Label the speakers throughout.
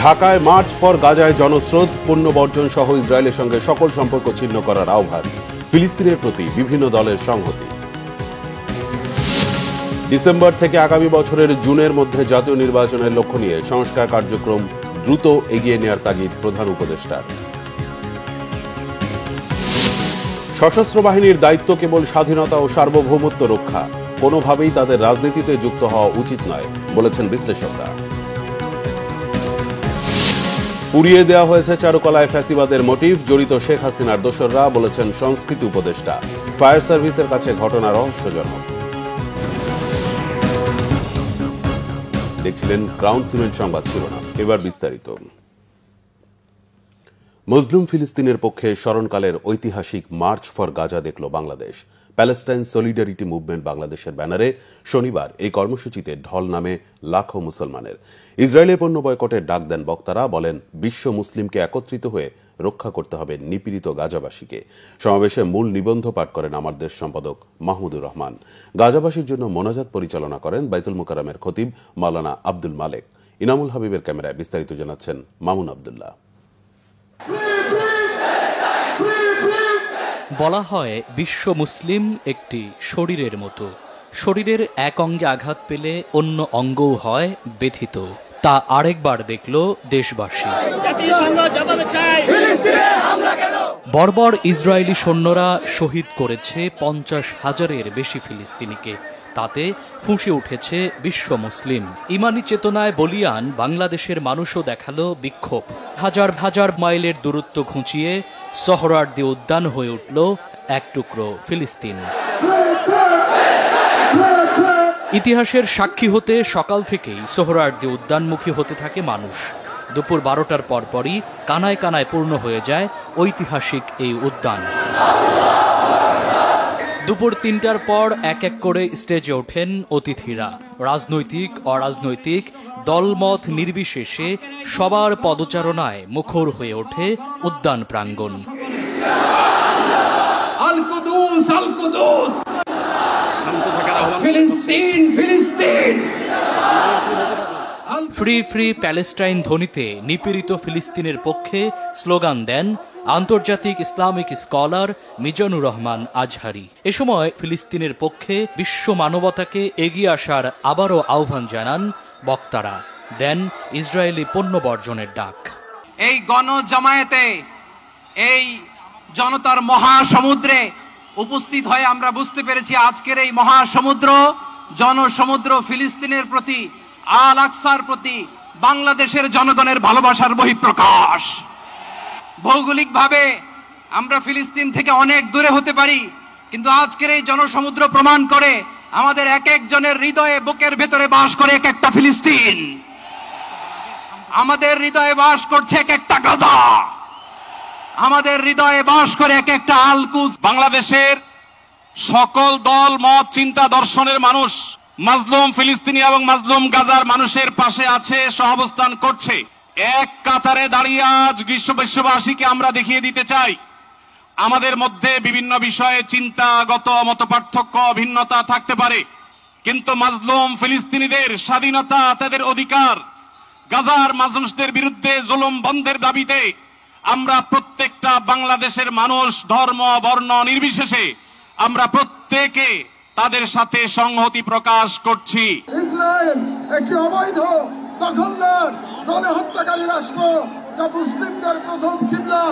Speaker 1: ঢাকায় March for গাজায় জনস্রোত, পণ্য বর্জন সহ ইসরায়েলের সঙ্গে সকল সম্পর্ক ছিন্ন করার আহ্বান, ফিলিস্তিনের প্রতি বিভিন্ন দলের সংহতি। ডিসেম্বর থেকে আগামী বছরের জুনের মধ্যে জাতীয় নির্বাচনের লক্ষ্য নিয়ে সংস্কার কার্যক্রম দ্রুত এগিয়ে নেওয়ার তাগিদ প্রধান উপদেষ্টার। সশস্ত্র বাহিনীর দায়িত্ব কেবল স্বাধীনতা ও সার্বভৌমত্ব রক্ষা, কোনোভাবেই তাদের রাজনীতিতে যুক্ত হওয়া উচিত নয় বলেছেন বিশ্লেষকরা। উড়িয়ে দেওয়া হয়েছে চারুকলায় ফ্যাসিবাদের মোটিভ, জড়িত শেখ হাসিনার দোসররা বলেছেন সংস্কৃতি উপদেষ্টা। ফায়ার সার্ভিসের কাছে ঘটনা রহস্যজনক। দেখছিলেন ক্রাউন সিমেন্ট সংবাদ শিরোনাম, এবার বিস্তারিত। মুসলিম ফিলিস্তিনের পক্ষে স্মরণকালের ঐতিহাসিক মার্চ ফর গাজা দেখল বাংলাদেশ। প্যালেস্টাইন সলিডারিটি মুভমেন্ট বাংলাদেশের ব্যানারে শনিবার এই কর্মসূচিতে ঢল নামে লাখো মুসলমানের। ইসরায়েলের পণ্য বয়কটের ডাক দেন বক্তারা, বলেন বিশ্ব মুসলিমকে একত্রিত হয়ে রক্ষা করতে হবে নিপীড়িত গাজাবাসীকে। সমাবেশে মূল নিবন্ধ পাঠ করেন আমার দেশ সম্পাদক মাহমুদুর রহমান। গাজাবাসীর জন্য মোনাজাত পরিচালনা করেন বাইতুল মোকাররমের খতিব মাওলানা আব্দুল মালেক। ইনামুল হাবিবের ক্যামেরায় বিস্তারিত জানাচ্ছেন মামুন আব্দুল্লাহ।
Speaker 2: বলা হয় বিশ্ব মুসলিম একটি শরীরের মতো, শরীরের এক অঙ্গে আঘাত পেলে অন্য অঙ্গও হয় ব্যথিত। তা আরেকবার দেখল দেশবাসী। বর্বর ইসরায়েলি সৈন্যরা শহীদ করেছে 50,000-এর বেশি ফিলিস্তিনিকে। তাতে ফুঁসে উঠেছে বিশ্ব মুসলিম। ইমানি চেতনায় বলিয়ান বাংলাদেশের মানুষও দেখালো বিক্ষোভ। হাজার হাজার মাইলের দূরত্ব ঘুঁচিয়ে সোহরাওয়ার্দী উদ্যান হয়ে উঠল এক টুকরো ফিলিস্তিন। ইতিহাসের সাক্ষী হতে সকাল থেকেই সোহরাওয়ার্দী উদ্যানমুখী হতে থাকে মানুষ। দুপুর 12টার পরপরই কানায় কানায় পূর্ণ হয়ে যায় ঐতিহাসিক এই উদ্যান। দুপুর 3টার পর এক এক করে স্টেজে ওঠেন অতিথিরা। রাজনৈতিক অরাজনৈতিক দলমত নির্বিশেষে সবার পদচারণায় মুখর হয়ে ওঠে উদ্যান প্রাঙ্গণ।
Speaker 3: আল কুদুস আল কুদুস, ফিলিস্তিন ফিলিস্তিন,
Speaker 2: ফ্রি ফ্রি প্যালেস্টাইন ধ্বনিতে নিপীড়িত ফিলিস্তিনের পক্ষে স্লোগান দেন আন্তর্জাতিক ইসলামিক স্কলার মিজানুর রহমান আজহারি। এ সময় ফিলিস্তিনের পক্ষে বিশ্ব মানবতাকে এগিয়ে আসার আবারও আহ্বান জানান বক্তারা, দেন ইসরায়েলি পণ্য বর্জনের ডাক।
Speaker 3: এই গণজামায়াতে, এই জনতার মহাসমুদ্রে উপস্থিত হয়ে আমরা বুঝতে পেরেছি আজকের এই মহাসমুদ্র, জনসমুদ্র ফিলিস্তিনের প্রতি, আল আকসার প্রতি বাংলাদেশের জনগণের ভালোবাসার বহিঃপ্রকাশ। ভৌগোলিকভাবে আমরা ফিলিস্তিন থেকে অনেক দূরে হতে পারি, কিন্তু আজকের এই জনসমুদ্র প্রমাণ করে আমাদের এক একজনের হৃদয়ে, বুকের ভেতরে বাস করে এক একটা ফিলিস্তিন। আমাদের হৃদয়ে বাস করছে এক একটা গাজা, আমাদের হৃদয়ে বাস করে এক একটা আল কুদস।
Speaker 4: বাংলাদেশের সকল দল মত চিন্তা দর্শনের মানুষ মাজলুম ফিলিস্তিনি এবং মাজলুম গাজার মানুষের পাশে আছে, সহাবস্থান করছে। এক কাতারে দাঁড়িয়ে আজ বিশ্ববাসীকে আমরা দেখিয়ে দিতে চাই আমাদের মধ্যে বিভিন্ন বিষয়ে চিন্তাগত মতপার্থক্য ভিন্নতা থাকতে পারে, কিন্তু মাজলুম ফিলিস্তিনিদের স্বাধীনতা, তাদের অধিকার, গাজার মানুষদের বিরুদ্ধে জুলুম বন্ধের দাবিতে আমরা প্রত্যেকটা বাংলাদেশের মানুষ ধর্ম বর্ণ নির্বিশেষে আমরা প্রত্যেকে তাদের সাথে সংহতি প্রকাশ করছি।
Speaker 5: ইসরায়েল একটি অবৈধ দখলদার গণহত্যাকারী রাষ্ট্র, যা মুসলিমদের প্রথম কিবলা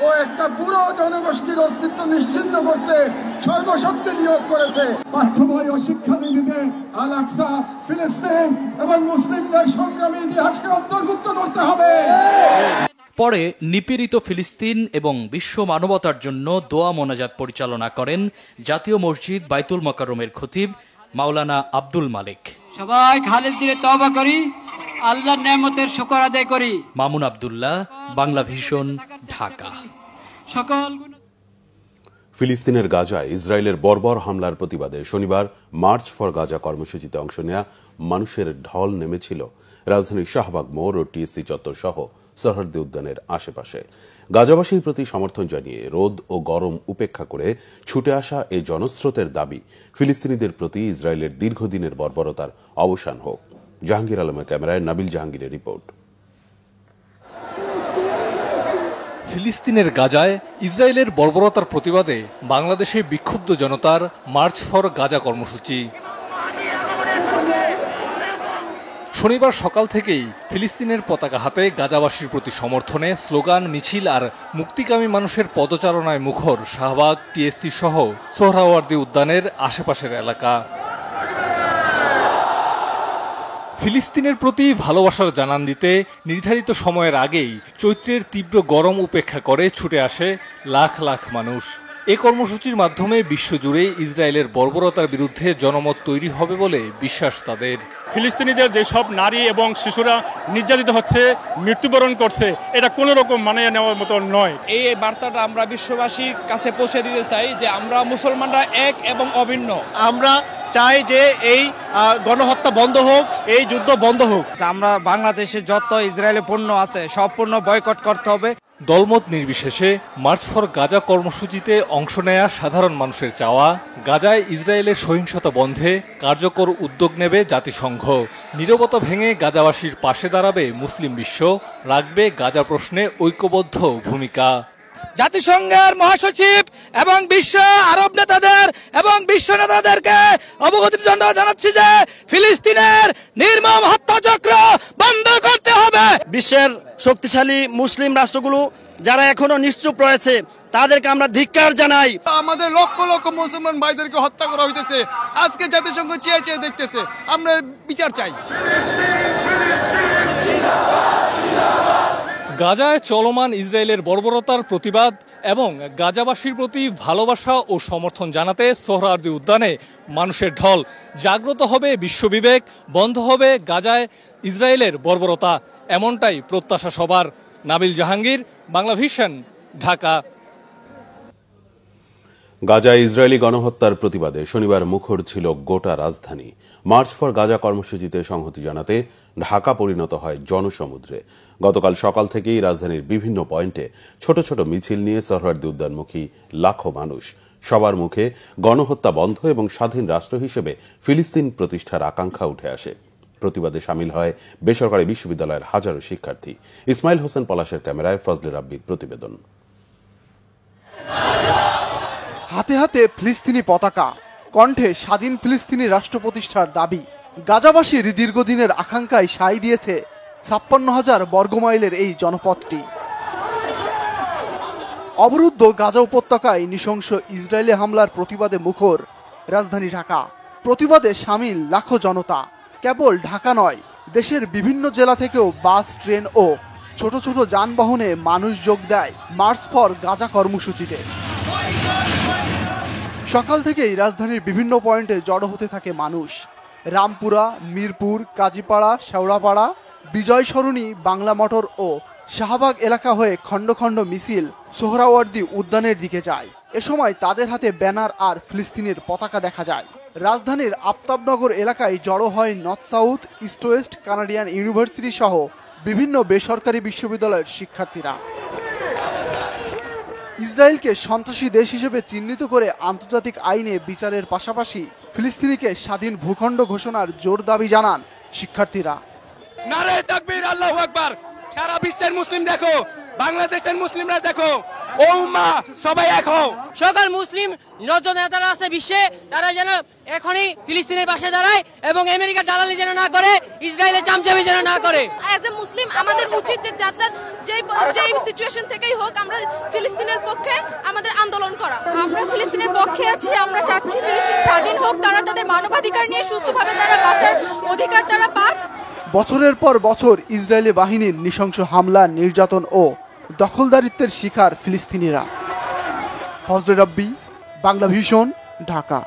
Speaker 5: ও একটা পুরো জনগোষ্ঠীর অস্তিত্ব নিশ্চিহ্ন করতে সর্বশক্তি নিয়োগ করেছে। পাঠ্য বই ও শিক্ষানীতিতে আল আকসা, ফিলিস্তিন এবং মুসলিমদের সংগ্রামী ইতিহাসকে অন্তর্ভুক্ত করতে হবে।
Speaker 2: পরে নিপীড়িত ফিলিস্তিন এবং বিশ্ব মানবতার জন্য দোয়া মোনাজাত পরিচালনা করেন জাতীয় মসজিদ বাইতুল মোকাররমের খতিব মাওলানা আব্দুল মালেক।
Speaker 6: সবাই খালিল দিলে তওবা করি, আল্লাহর নেয়ামতের শুকর আদায় করি।
Speaker 2: মামুন আব্দুল্লাহ, বাংলা ভিশন, ঢাকা।
Speaker 6: সকল
Speaker 1: ফিলিস্তিনের গাজায় ইসরায়েলের বর্বর হামলার প্রতিবাদে শনিবার মার্চ ফর গাজা কর্মসূচিতে অংশ নেয়া মানুষের ঢল নেমেছিল রাজধানীর শাহবাগ মোড় ও টিএসসি চত্বর সহ সোহরাওয়ার্দী উদ্যানের আশেপাশে। গাজাবাসীর প্রতি সমর্থন জানিয়ে রোদ ও গরম উপেক্ষা করে ছুটে আসা এই জনস্রোতের দাবি ফিলিস্তিনিদের প্রতি ইসরায়েলের দীর্ঘদিনের বর্বরতার অবসান হোক। জাহাঙ্গীর আলমের ক্যামেরায় নাবিল জাহাঙ্গীরের রিপোর্ট।
Speaker 7: ফিলিস্তিনের গাজায় ইসরায়েলের বর্বরতার প্রতিবাদে বাংলাদেশে বিক্ষুব্ধ জনতার মার্চ ফর গাজা কর্মসূচি। শনিবার সকাল থেকেই ফিলিস্তিনের পতাকা হাতে গাজাবাসীর প্রতি সমর্থনে স্লোগান, মিছিল আর মুক্তিকামী মানুষের পদচারণায় মুখর শাহবাগ, টিএসসি সহ সোহরাওয়ার্দী উদ্যানের আশেপাশের এলাকা। ফিলিস্তিনের প্রতি ভালোবাসার জানান দিতে নির্ধারিত সময়ের আগেই চৈত্রের তীব্র গরম উপেক্ষা করে ছুটে আসে লাখ লাখ মানুষ। এ কর্মসূচির মাধ্যমে বিশ্বজুড়ে ইসরায়েলের বর্বরতার বিরুদ্ধে জনমত তৈরি হবে বলে বিশ্বাস তাদের।
Speaker 8: ফিলিস্তিনিদের যেসব নারী এবং শিশুরা নির্যাতিত হচ্ছে, মৃত্যুবরণ করছে, এটা কোনো রকম মানিয়ে নেওয়ার মতো নয়।
Speaker 9: এই বার্তাটা আমরা বিশ্ববাসীর কাছে পৌঁছে দিতে চাই যে আমরা মুসলমানরা এক এবং অভিন্ন।
Speaker 10: আমরা চাই যে এই গণহত্যা বন্ধ হোক, এই যুদ্ধ বন্ধ হোক।
Speaker 11: আমরা বাংলাদেশে যত ইসরায়েলি পণ্য আছে সব পণ্য বয়কট করতে হবে।
Speaker 7: দলমত নির্বিশেষে মার্চ ফর গাজা কর্মসূচিতে অংশ নেয়া সাধারণ মানুষের চাওয়া, গাজায় ইসরায়েলের সহিংসতা বন্ধে কার্যকর উদ্যোগ নেবে জাতিসংঘ। নীরবতা ভেঙে গাজাবাসীর পাশে দাঁড়াবে মুসলিম বিশ্ব, রাখবে গাজা প্রশ্নে ঐক্যবদ্ধ ভূমিকা।
Speaker 10: জাতিসংঘের মহাসচিব এবং বিশ্ব আরব নেতাদের এবং বিশ্ব নেতাদেরকে অবগতির জন্য জানাচ্ছি যে ফিলিস্তিনের নির্মম হত্যাচক্র বন্ধ করতে হবে। বিশ্বের শক্তিশালী মুসলিম রাষ্ট্রগুলো যারা এখনো নিশ্চুপ রয়েছে তাদেরকে আমরা ধিক্কার জানাই।
Speaker 5: আমাদের লক্ষ লক্ষ মুসলমান ভাইদেরকে হত্যা করা হইতেছে, আজকে জাতিসংঘ চেয়ে চেয়ে দেখতেছে, আমরা বিচার চাই।
Speaker 7: গাজায় চলমান ইসরায়েলের বর্বরতার প্রতিবাদ এবং গাজাবাসীর প্রতি ভালোবাসা ও সমর্থন জানাতে সোহরাওয়ার্দী উদ্যানে মানুষের ঢল। জাগ্রত হবে বিশ্ববিবেক, বন্ধ হবে গাজায় ইসরায়েলের বর্বরতা, এমনটাই প্রত্যাশা সবার। নাবিল জাহাঙ্গীর, বাংলা ভিশন, ঢাকা।
Speaker 1: গাজায় ইসরায়েলি গণহত্যার প্রতিবাদে শনিবার মুখর ছিল গোটা রাজধানী। মার্চ ফর গাজা কর্মসূচিতে সংহতি জানাতে ঢাকা পরিণত হয় জনসমুদ্রে। গতকাল সকাল থেকেই রাজধানীর বিভিন্ন পয়েন্টে ছোট ছোট মিছিল নিয়ে সোহরাওয়ার্দী উদ্যানমুখী লাখো মানুষ। সবার মুখে গণহত্যা বন্ধ এবং স্বাধীন রাষ্ট্র হিসেবে ফিলিস্তিন প্রতিষ্ঠার আকাঙ্ক্ষা উঠে আসে। প্রতিবাদে সামিল হয় বেসরকারি বিশ্ববিদ্যালয়ের হাজারো শিক্ষার্থী। ইসমাইল হোসেন পলাশের ক্যামেরায় ফজলে রাব্বির প্রতিবেদন।
Speaker 12: হাতে হাতে ফিলিস্তিনি পতাকা, কণ্ঠে স্বাধীন ফিলিস্তিনি রাষ্ট্র প্রতিষ্ঠার দাবি। গাজাবাসীর দীর্ঘদিনের আকাঙ্ক্ষায় সায় দিয়েছে ৫৬,০০০ বর্গমাইলের এই জনপদটি। অবরুদ্ধ গাজা উপত্যকায় নৃশংস ইসরায়েলি হামলার প্রতিবাদে মুখর রাজধানী ঢাকা। প্রতিবাদে সামিল লাখো জনতা। কেবল ঢাকা নয়, দেশের বিভিন্ন জেলা থেকেও বাস, ট্রেন ও ছোট ছোট যানবাহনে মানুষ যোগ দেয় মার্চ ফর গাজা কর্মসূচিতে। সকাল থেকেই রাজধানীর বিভিন্ন পয়েন্টে জড়ো হতে থাকে মানুষ। রামপুরা, মিরপুর, কাজীপাড়া, শেওড়াপাড়া, বিজয় সরণি, বাংলা মোটর ও শাহবাগ এলাকা হয়ে খণ্ড খণ্ড মিছিল সোহরাওয়ার্দী উদ্যানের দিকে যায়। এ সময় তাদের হাতে ব্যানার আর ফিলিস্তিনের পতাকা দেখা যায়। রাজধানীর আফতাবনগর এলাকায় জড়ো হয় north south, east West, Canadian university সহ বিভিন্ন বেসরকারি বিশ্ববিদ্যালয়ের শিক্ষার্থীরা। ইসরায়েলকে সন্ত্রাসী দেশ হিসেবে চিহ্নিত করে আন্তর্জাতিক আইনে বিচারের পাশাপাশি ফিলিস্তিনিকে স্বাধীন ভূখণ্ড ঘোষণার জোর দাবি জানান শিক্ষার্থীরা।
Speaker 10: নারে তাকবীর, আল্লাহু আকবার। সারা বিশ্বের মুসলিম দেখো, বাংলাদেশের মুসলিমরা দেখো, ও উম্মাহ সবাই এক হও।
Speaker 13: সকল মুসলিম নেতারা আছে বিশ্বে, তারা যেন এখনই ফিলিস্তিনের পাশে দাঁড়ায় এবং আমেরিকার দালালি যেন না করে, ইসরায়েলের চামচামি যেন না করে।
Speaker 14: অ্যাজ এ মুসলিম আমাদের উচিত যে যেই সিচুয়েশন থেকেই হোক আমরা ফিলিস্তিনের পক্ষে আমাদের আন্দোলন করা। আমরা ফিলিস্তিনের পক্ষে আছি, আমরা চাচ্ছি ফিলিস্তিন স্বাধীন হোক, তারা তাদের মানবাধিকার নিয়ে সুস্থভাবে তারা বাঁচার অধিকার তারা পাক।
Speaker 12: বছরের পর বছর ইসরায়েলি বাহিনীর নৃশংস হামলা, নির্যাতন ও দখলদারিত্বের শিকার ফিলিস্তিনিরা। ফজলে রাব্বি, বাংলা ভিশন, ঢাকা।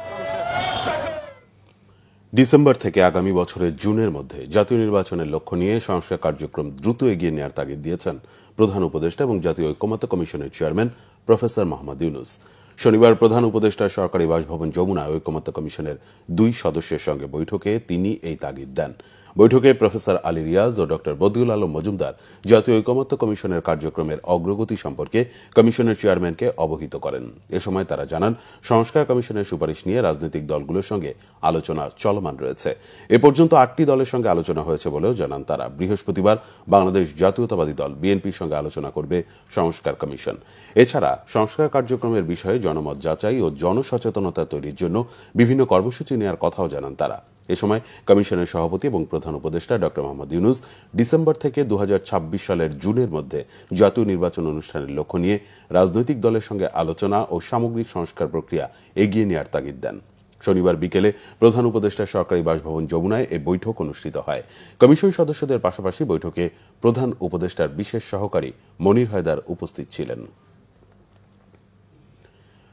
Speaker 1: ডিসেম্বর থেকে আগামী বছরের জুনের মধ্যে জাতীয় নির্বাচনের লক্ষ্য নিয়ে সংস্কার কার্যক্রম দ্রুত এগিয়ে নেওয়ার তাগিদ দিয়েছেন প্রধান উপদেষ্টা এবং জাতীয় ঐকমত্য কমিশনের চেয়ারম্যান প্রফেসর মোহাম্মদ ইউনূস। শনিবার প্রধান উপদেষ্টার সরকারি বাসভবন যমুনায় ঐকমত্য কমিশনের 2 সদস্যের সঙ্গে বৈঠকে তিনি এই তাগিদ দেন। বৈঠকে প্রফেসর আলী রিয়াজ ও ডক্টর বদিউল আলম মজুমদার জাতীয় ঐকমত্য কমিশনের কার্যক্রমের অগ্রগতি সম্পর্কে কমিশনের চেয়ারম্যানকে অবহিত করেন। এ সময় তারা জানান, সংস্কার কমিশনের সুপারিশ নিয়ে রাজনৈতিক দলগুলোর সঙ্গে আলোচনা চলমান রয়েছে। এ পর্যন্ত 8টি দলের সঙ্গে আলোচনা হয়েছে বলেও জানান তারা। বৃহস্পতিবার বাংলাদেশ জাতীয়তাবাদী দল বিএনপির সঙ্গে আলোচনা করবে সংস্কার কমিশন। এছাড়া সংস্কার কার্যক্রমের বিষয়ে জনমত যাচাই ও জনসচেতনতা তৈরির জন্য বিভিন্ন কর্মসূচি নেওয়ার কথাও জানান তারা। এ সময় কমিশনের সভাপতি এবং প্রধান উপদেষ্টা ড. মোহাম্মদ ইউনূস ডিসেম্বর থেকে 2026 সালের জুনের মধ্যে জাতীয় নির্বাচন অনুষ্ঠানের লক্ষ্য নিয়ে রাজনৈতিক দলের সঙ্গে আলোচনা ও সামগ্রিক সংস্কার প্রক্রিয়া এগিয়ে নেওয়ার তাগিদ দেন। শনিবার বিকেলে প্রধান উপদেষ্টার সরকারি বাসভবন যমুনায় এ বৈঠক অনুষ্ঠিত হয়। কমিশন সদস্যদের পাশাপাশি বৈঠকে প্রধান উপদেষ্টার বিশেষ সহকারী মনির হায়দার উপস্থিত ছিলেন।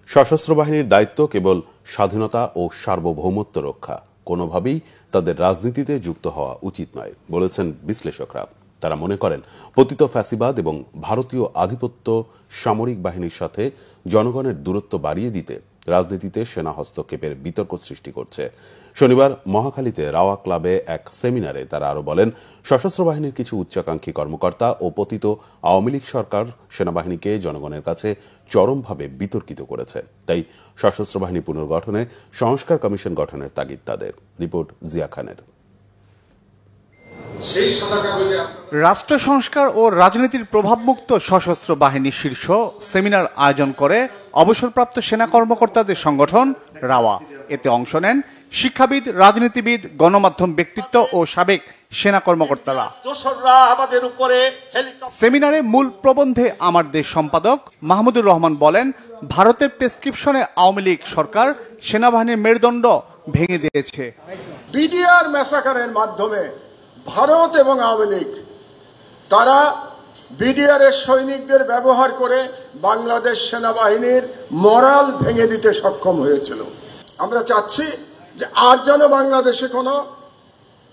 Speaker 1: সশস্ত্র বাহিনীর দায়িত্ব কেবল স্বাধীনতা ও সার্বভৌমত্ব রক্ষা, কোনোভাবেই তাদের রাজনীতিতে যুক্ত হওয়া উচিত নয় বলেছেন বিশ্লেষকরা। তারা মনে করেন, পতিত ফ্যাসিবাদ এবং ভারতীয় আধিপত্য সামরিক বাহিনীর সাথে জনগণের দূরত্ব বাড়িয়ে দিতে রাজনীতিতে সেনা হস্তক্ষেপের বিতর্ক সৃষ্টি করছে। শনিবার মহাখালীতে রাওয়া ক্লাবে এক সেমিনারে তারা আরো বলেন, সশস্ত্র বাহিনীর কিছু উচ্চাকাঙ্ক্ষী কর্মকর্তা ও পতিত আওয়ামী লীগ সরকার সেনাবাহিনীকে জনগণের কাছে চরমভাবে বিতর্কিত করেছে। তাই সশস্ত্র বাহিনী পুনর্গঠনে সংস্কার কমিশন গঠনের তাগিদ তাদের। রিপোর্ট জিয়া খানের।
Speaker 15: রাষ্ট্র সংস্কার ও রাজনীতির প্রভাবমুক্ত সশস্ত্র বাহিনী শীর্ষ সেমিনার আয়োজন করে অবসরপ্রাপ্ত সেনা কর্মকর্তাদের সংগঠন রাওয়া। এতে অংশ নেন শিক্ষাবিদ, রাজনীতিবিদ, গণমাধ্যম ব্যক্তিত্ব ও সাবেক সেনা কর্মকর্তারা। সেমিনারে মূল প্রবন্ধে আমার দেশ সম্পাদক মাহমুদুর রহমান বলেন, ভারতের প্রেসক্রিপশনে আওয়ামী লীগ সরকার সেনাবাহিনীর মেরুদণ্ড ভেঙে দিয়েছে।
Speaker 5: বিডিআর ম্যাসাকারের মাধ্যমে ভারত এবং আওয়ামী লীগ তারা বিডিআর এর সৈনিকদের ব্যবহার করে বাংলাদেশ সেনাবাহিনীর মরাল ভেঙে দিতে সক্ষম হয়েছিল। আমরা চাচ্ছি যে আর যেন বাংলাদেশে কোনো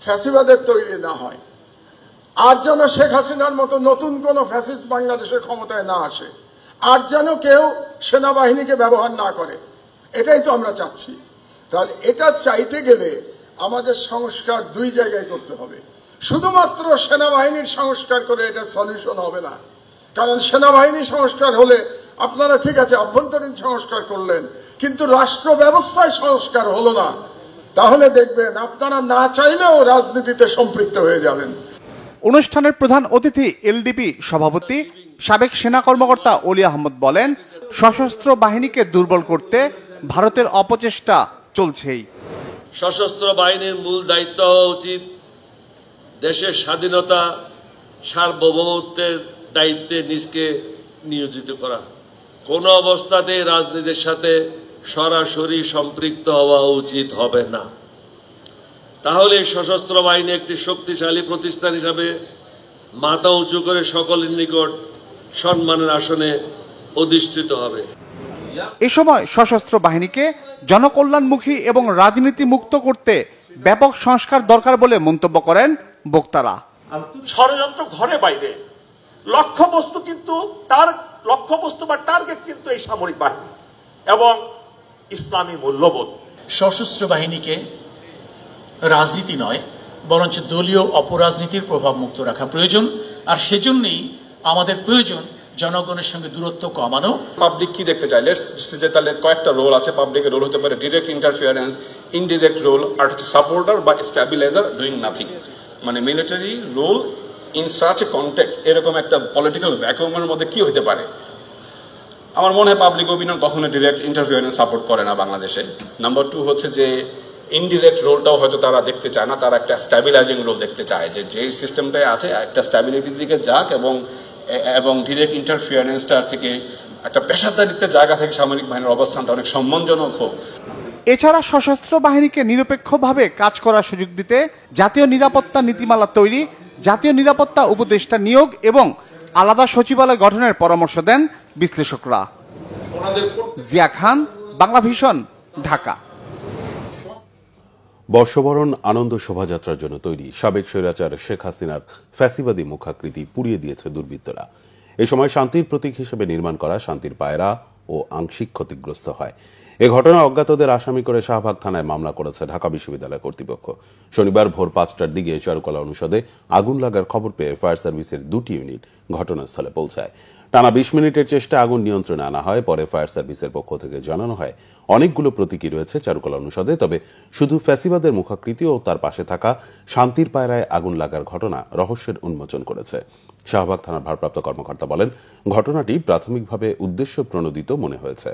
Speaker 5: ফ্যাসিবাদের তৈরি না হয়, আর যেন শেখ হাসিনার মতো নতুন কোনো ফ্যাসিস্ট বাংলাদেশের ক্ষমতায় না আসে, আর যেন কেউ সেনাবাহিনীকে ব্যবহার না করে। এটাই তো আমরা চাচ্ছি। তাহলে এটা চাইতে গেলে আমাদের সংস্কার দুই জায়গায় করতে হবে। শুধুমাত্র সেনাবাহিনীর সংস্কার করে এটার সলিউশন হবে না, কারণ সেনাবাহিনী সংস্কার হলে আপনারা ঠিক আছে আভ্যন্তরীণ সংস্কার করলেন, কিন্তু রাষ্ট্র ব্যবস্থায় সংস্কার হলো না, তাহলে দেখবেন আপনারা না চাইলেও রাজনীতিতে সম্পৃক্ত হয়ে যাবেন।
Speaker 15: অনুষ্ঠানের প্রধান অতিথি এলডিপি সভাপতি সাবেক সেনা কর্মকর্তা অলি আহমদ বলেন, সশস্ত্র বাহিনীকে দুর্বল করতে ভারতের অপচেষ্টা চলছেই।
Speaker 16: সশস্ত্র বাহিনীর মূল দায়িত্ব হওয়া উচিত দেশের স্বাধীনতা, সার্বভৌমত্বের দায়িত্বে নিজকে নিয়োজিত করা। কোনো অবস্থাতেই রাজনীতির সাথে সরাসরি সম্পৃক্ত হওয়া উচিত হবে না। তাহলে সশস্ত্র বাহিনী একটি শক্তিশালী প্রতিষ্ঠান হিসাবে মাথা উঁচু করে সকলের নিকট সম্মানের আসনে অধিষ্ঠিত হবে।
Speaker 15: এ সময় সশস্ত্র বাহিনীকে জনকল্যাণমুখী এবং রাজনীতি মুক্ত করতে ব্যাপক সংস্কার দরকার বলে মন্তব্য করেন বক্তারা।
Speaker 17: ষড়যন্ত্র ঘরে বাইরে লক্ষ্যবস্তু কিন্তু তার লক্ষ্যবস্তু বা টার্গেট কিন্তু এই সামরিক বাহিনী এবং ইসলামী মূল্যবোধ।
Speaker 18: সশস্ত্র বাহিনীকে রাজনীতি নয় বরঞ্চ দলীয় অপরাজনীতির প্রভাব মুক্ত রাখা প্রয়োজন, আর সেজন্যই আমাদের প্রয়োজন জনগণের সঙ্গে দূরত্ব কমানো।
Speaker 19: পাবলিক কি দেখতে চায়, তাহলে কয়েকটা রোল আছে। পাবলিকের রোল হতে পারে ডিরেক্ট ইন্টারফিয়ারেন্স, ইনডিরেক্ট রোল, আর হচ্ছে সাপোর্টার বা স্ট্যাবিলাইজার ডুইং নাথিং। মানে military role in such a context, এরকম একটা পলিটিক্যাল ভ্যাকুয়ামের মধ্যে কি হতে পারে? আমার মনে হয় পাবলিক ওপিনিয়ন কখনো ডিরেক্ট ইন্টারফিয়ারেন্স সাপোর্ট করে না বাংলাদেশে। নাম্বার 2 হচ্ছে যে ইনডিরেক্ট রোলটাও হয়তো তারা দেখতে চায় না, তারা একটা স্ট্যাবিলাইজিং রোল দেখতে চায়, যে সিস্টেমটাই আছে একটা স্ট্যাবিলিটির দিকে যাক এবং ডিরেক্ট ইন্টারফিয়ারেন্সটার থেকে একটা পেশাদারিত্বের জায়গা থেকে সামরিক বাহিনীর অবস্থানটা অনেক সম্মানজনক হোক।
Speaker 15: এছাড়া সশস্ত্র বাহিনীকে নিরপেক্ষভাবে কাজ করার সুযোগ দিতে জাতীয় নিরাপত্তা নীতিমালা তৈরি, জাতীয় নিরাপত্তা উপদেষ্টা নিয়োগ এবং আলাদা সচিবালয় গঠনের পরামর্শ দেন বিশ্লেষকরা। জিয়া খান, বাংলাভিশন, ঢাকা।
Speaker 1: বর্ষবরণ আনন্দ শোভাযাত্রার জন্য তৈরি সাবেক স্বৈরাচার শেখ হাসিনার ফ্যাসিবাদী মুখাকৃতি পুড়িয়ে দিয়েছে দুর্বৃত্তরা। এ সময় শান্তির প্রতীক হিসেবে নির্মাণ করা শান্তির পায়রা, ও আংশিক ক্ষতিগ্রস্ত হয়। এ ঘটনায় অজ্ঞাতদের আসামি করে শাহবাগ থানায় মামলা করেছে ঢাকা বিশ্ববিদ্যালয় কর্তৃপক্ষ। শনিবার ভোর 5টার দিকে চারুকলা অনুষদে আগুন লাগার খবর পেয়ে ফায়ার সার্ভিসের 2টি ইউনিট ঘটনাস্থলে পৌঁছায়। টানা 20 মিনিটের চেষ্টা আগুন নিয়ন্ত্রণে আনা হয়। পরে ফায়ার সার্ভিসের পক্ষ থেকে জানানো হয় অনেকগুলো প্রতীকী রয়েছে চারুকলা অনুষদে, তবে শুধু ফ্যাসিবাদের মুখাকৃতি ও তার পাশে থাকা শান্তির পায়রায় আগুন লাগার ঘটনা রহস্যের উন্মোচন করেছে। শাহবাগ থানার ভারপ্রাপ্ত কর্মকর্তা বলেন, ঘটনাটি প্রাথমিকভাবে উদ্দেশ্য প্রণোদিত মনে হয়েছে।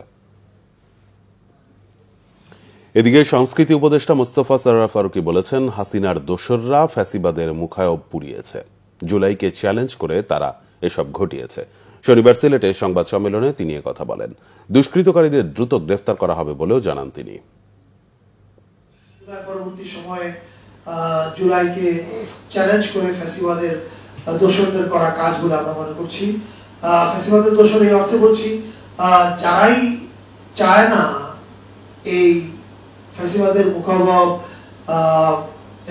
Speaker 1: এদিকে সংস্কৃতি উপদেষ্টা মোস্তফা সরোয়ার ফারুকী বলেছেন, হাসিনার দোসররা ফ্যাসিবাদের মুখায়ব পুড়িয়েছে। জুলাইকে চ্যালেঞ্জ করে তারা এসব ঘটিয়েছে। শনিবার সিলেটে সংবাদ সম্মেলনে তিনি কথা বলেন। দুষ্কৃতকারীদের দ্রুত গ্রেফতার করা হবে বলেও জানান তিনি।
Speaker 20: পরবর্তী সময়ে জুলাইকে চ্যালেঞ্জ করে ফ্যাসিবাদের দোসরদের করা কাজগুলো আমরা মনে করছি। ফ্যাসিবাদের দোসর এই অর্থে বলছি, যারাই চায় না এই ফ্যাসিবাদের মুখাবব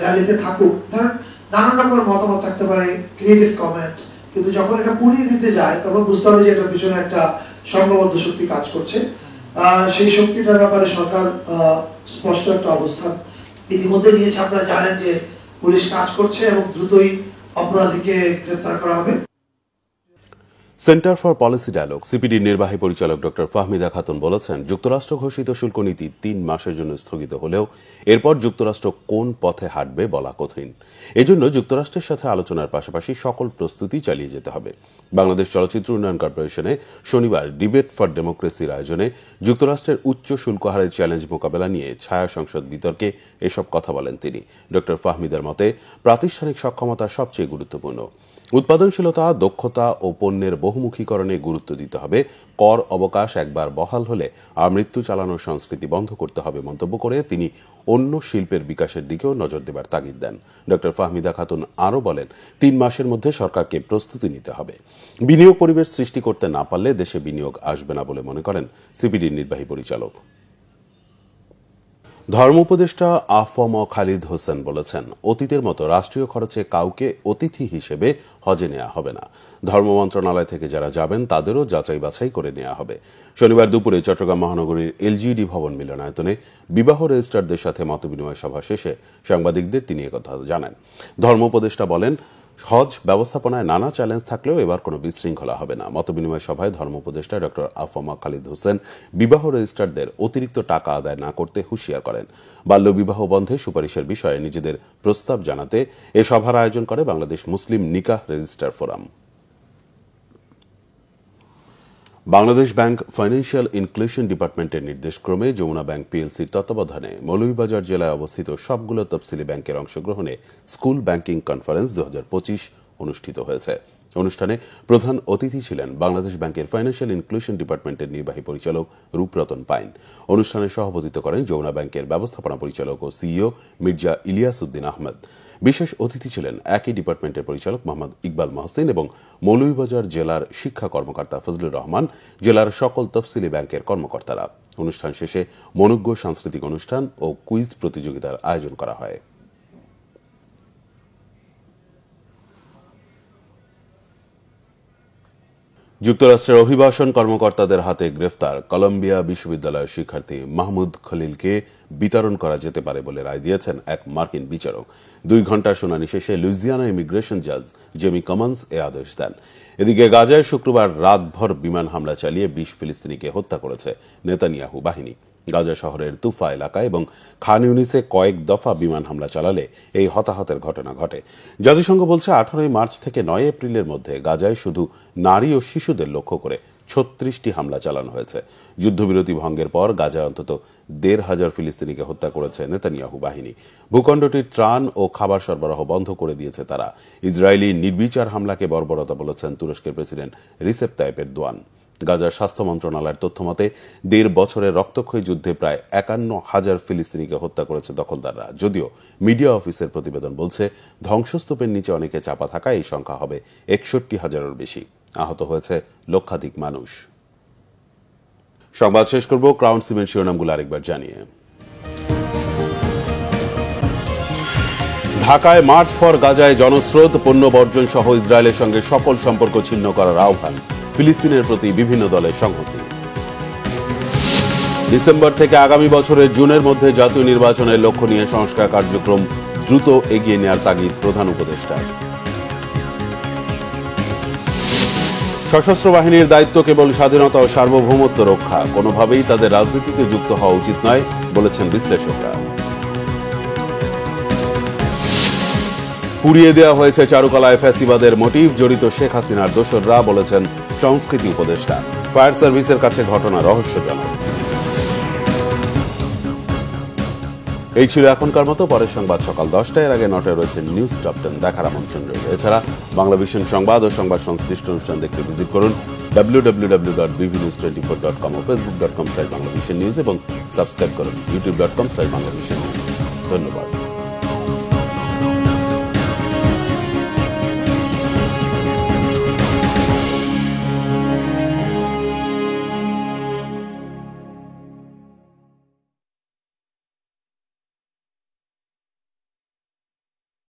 Speaker 20: র্যালিতে থাকুক, ধরেন নানান রকমের মতামত থাকতে পারে, ক্রিয়েটিভ কমেন্ট, কিন্তু যখন এটা পুড়িয়ে দিতে যায় তখন বুঝতে হবে যে এটার পিছনে একটা সংঘবদ্ধ শক্তি কাজ করছে। সেই শক্তিটার ব্যাপারে সরকার স্পষ্ট একটা অবস্থান ইতিমধ্যে নিয়েছে। আপনারা জানেন যে পুলিশ কাজ করছে এবং দ্রুতই অপরাধীকে গ্রেফতার করা হবে।
Speaker 1: সেন্টার ফর পলিসি ডায়ালগ সিপিডির নির্বাহী পরিচালক ডক্টর ফাহমিদা খাতুন বলেছেন, যুক্তরাষ্ট্র ঘোষিত শুল্ক নীতি 3 মাসের জন্য স্থগিত হলেও এরপর যুক্তরাষ্ট্র কোন পথে হাঁটবে বলা কঠিন। এজন্য যুক্তরাষ্ট্রের সাথে আলোচনার পাশাপাশি সকল প্রস্তুতি চালিয়ে যেতে হবে। বাংলাদেশ চলচ্চিত্র উন্নয়ন কর্পোরেশনে শনিবার ডিবেট ফর ডেমোক্রেসির আয়োজনে যুক্তরাষ্ট্রের উচ্চ শুল্ক হারের চ্যালেঞ্জ মোকাবেলা নিয়ে ছায়া সংসদ বিতর্কে এসব কথা বলেন তিনি। ডক্টর ফাহমিদার মতে, প্রাতিষ্ঠানিক সক্ষমতা সবচেয়ে গুরুত্বপূর্ণ। উৎপাদনশীলতা, দক্ষতা ও পণ্যের বহুমুখীকরণে গুরুত্ব দিতে হবে। কর অবকাশ একবার বহাল হলে আমৃত্যু চালানোর সংস্কৃতি বন্ধ করতে হবে মন্তব্য করে তিনি অন্য শিল্পের বিকাশের দিকেও নজর দেবার তাগিদ দেন। ডক্টর ফাহমিদা খাতুন আরও বলেন, 3 মাসের মধ্যে সরকারকে প্রস্তুতি নিতে হবে। বিনিয়োগ পরিবেশ সৃষ্টি করতে না পারলে দেশে বিনিয়োগ আসবে না বলে মনে করেন সিপিডির নির্বাহী পরিচালক। ধর্ম উপদেষ্টা আফম খালিদ হোসেন বলেছেন, অতীতের মতো রাষ্ট্রীয় খরচে কাউকে অতিথি হিসেবে হজে নেওয়া হবে না। ধর্ম মন্ত্রণালয় থেকে যারা যাবেন তাদেরও যাচাই বাছাই করে নেওয়া হবে। শনিবার দুপুরে চট্টগ্রাম মহানগরীর এলজিইডি ভবন মিলনায়তনে বিবাহ রেজিস্ট্রারদের সাথে মতবিনিময় সভা শেষে সাংবাদিকদের তিনি একথা জানান। ধর্ম উপদেষ্টা বলেন, হজ ব্যবস্থাপনায় নানা চ্যালেঞ্জ থাকলেও এবার কোনো বিশৃঙ্খলা হবে না। মতবিনিময় সভায় ধর্ম উপদেষ্টা ডক্টর আফমা খালিদ হোসেন বিবাহ রেজিস্ট্রারদের অতিরিক্ত টাকা আদায় না করতে হুঁশিয়ার করেন। বাল্যবিবাহ বন্ধে সুপারিশের বিষয়ে নিজেদের প্রস্তাব জানাতে এ সভার আয়োজন করে Bangladesh Muslim Nikah registrar forum. Bangladesh bank financial inclusion ডিপার্টমেন্টের নির্দেশক্রমে যমুনা ব্যাংক পিএলসির তত্ত্বাবধানে মৌলভীবাজার জেলায় অবস্থিত সবগুলো তফসিলি ব্যাংকের অংশগ্রহণে স্কুল ব্যাংকিং কনফারেন্স 2025 অনুষ্ঠিত হয়েছে। অনুষ্ঠানে প্রধান অতিথি ছিলেন বাংলাদেশ ব্যাংকের ফাইন্যান্সিয়াল ইনক্লুশন ডিপার্টমেন্টের নির্বাহী পরিচালক রূপরতন পাইন। অনুষ্ঠানে সভাপতিত্ব করেন যমুনা ব্যাংকের ব্যবস্থাপনা পরিচালক ও সিইও মির্জা ইলিয়াস উদ্দিন আহমেদ। বিশেষ অতিথি ছিলেন একই ডিপার্টমেন্টের পরিচালক মোহাম্মদ ইকবাল মহসিন এবং মৌলভীবাজার জেলার শিক্ষা কর্মকর্তা ফজলুর রহমান, জেলার সকল তফসিলি ব্যাংকের কর্মকর্তারা। অনুষ্ঠান শেষে মনোজ্ঞ সাংস্কৃতিক অনুষ্ঠান ও কুইজ প্রতিযোগিতার আয়োজন করা হয়। যুক্তরাষ্ট্রের অভিবাসন কর্মকর্তাদের হাতে গ্রেফতার কলম্বিয়া বিশ্ববিদ্যালয়ের শিক্ষার্থী মাহমুদ খলিলকে বিতরণ করা যেতে পারে বলে রায় দিয়েছেন এক মার্কিন বিচারক। 2 ঘণ্টার শুনানি শেষে লুইজিয়ানা ইমিগ্রেশন জাজ জেমি কমন্স এ আদেশ দেন। এদিকে গাজায় শুক্রবার রাতভর বিমান হামলা চালিয়ে 20 ফিলিস্তিনিকে হত্যা করেছে নেতানিয়াহু বাহিনী। গাজা শহরের তুফা এলাকা এবং খান ইউনিসে কয়েক দফা বিমান হামলা চালালে এই হতাহতের ঘটনা ঘটে। জাতিসংঘ বলছে 18 মার্চ থেকে 9 এপ্রিলের মধ্যে গাজায় শুধু নারী ও শিশুদের লক্ষ্য করে 36টি হামলা চালানো হয়েছে। যুদ্ধবিরতি ভঙ্গের পর গাজায় অন্তত 1,500 ফিলিস্তিনিকে হত্যা করেছে নেতানিয়াহু বাহিনী। ভূখণ্ডটির ত্রাণ ও খাবার সরবরাহ বন্ধ করে দিয়েছে তারা। ইসরায়েলি নির্বিচার হামলাকে বর্বরতা বলেছেন তুরস্কের প্রেসিডেন্ট রিসেপ তাইপ এরদোয়ান। গাজার স্বাস্থ্য মন্ত্রণালয়ের তথ্যমতে 1.5 বছরের রক্তক্ষয়ী যুদ্ধে প্রায় 51,000 ফিলিস্তিনিকে হত্যা করেছে দখলদাররা। যদিও মিডিয়া অফিসের প্রতিবেদন বলছে ধ্বংসস্তূপের নিচে অনেকে চাপা থাকায় এই সংখ্যা হবে 61,000-এর বেশি। আহত হয়েছে লক্ষাধিক মানুষ। সংবাদ শেষ করব ক্রাউন সিমেন্ট শিরোনামগুলো আরেকবার জানিয়ে। ঢাকায় মার্চ ফর গাজায় জনস্রোত, পণ্য বর্জন সহ ইসরায়েলের সঙ্গে সকল সম্পর্ক ছিন্ন করার আহ্বান। ফিলিস্তিনের প্রতি বিভিন্ন দলের সংহতি। ডিসেম্বর থেকে আগামী বছরের জুনের মধ্যে জাতীয় নির্বাচনের লক্ষ্য নিয়ে সংস্কার কার্যক্রম দ্রুত এগিয়ে নেওয়ার তাগিদ প্রধান উপদেষ্টার। সশস্ত্র বাহিনীর দায়িত্ব কেবল স্বাধীনতা ও সার্বভৌমত্ব রক্ষা, কোনোভাবেই তাদের রাজনীতিতে যুক্ত হওয়া উচিত নয় বলেছেন বিশ্লেষকরা। পুড়িয়ে দেওয়া হয়েছে চারুকলায় ফ্যাসিবাদের মোটিভ, জড়িত শেখ হাসিনার দোসররা বলেছেন সংস্কৃতি উপদেষ্টা। ফায়ার সার্ভিসের কাছে ঘটনা রহস্যজনক। এই ছিল এখনকার মতো। পরের সংবাদ সকাল 10টায়, এর আগে 9টায় রয়েছে নিউজ টপ 10 দেখার আমন্ত্রণ রয়েছে। এছাড়া বাংলা ভিশন সংবাদ ও সংবাদ সংশ্লিষ্ট অনুষ্ঠান দেখতে ভিজিট করুন www.bbnews24.com ও facebook.com/banglavishnnews এবং সাবস্ক্রাইব করুন youtube.com/banglavishnnews। ধন্যবাদ।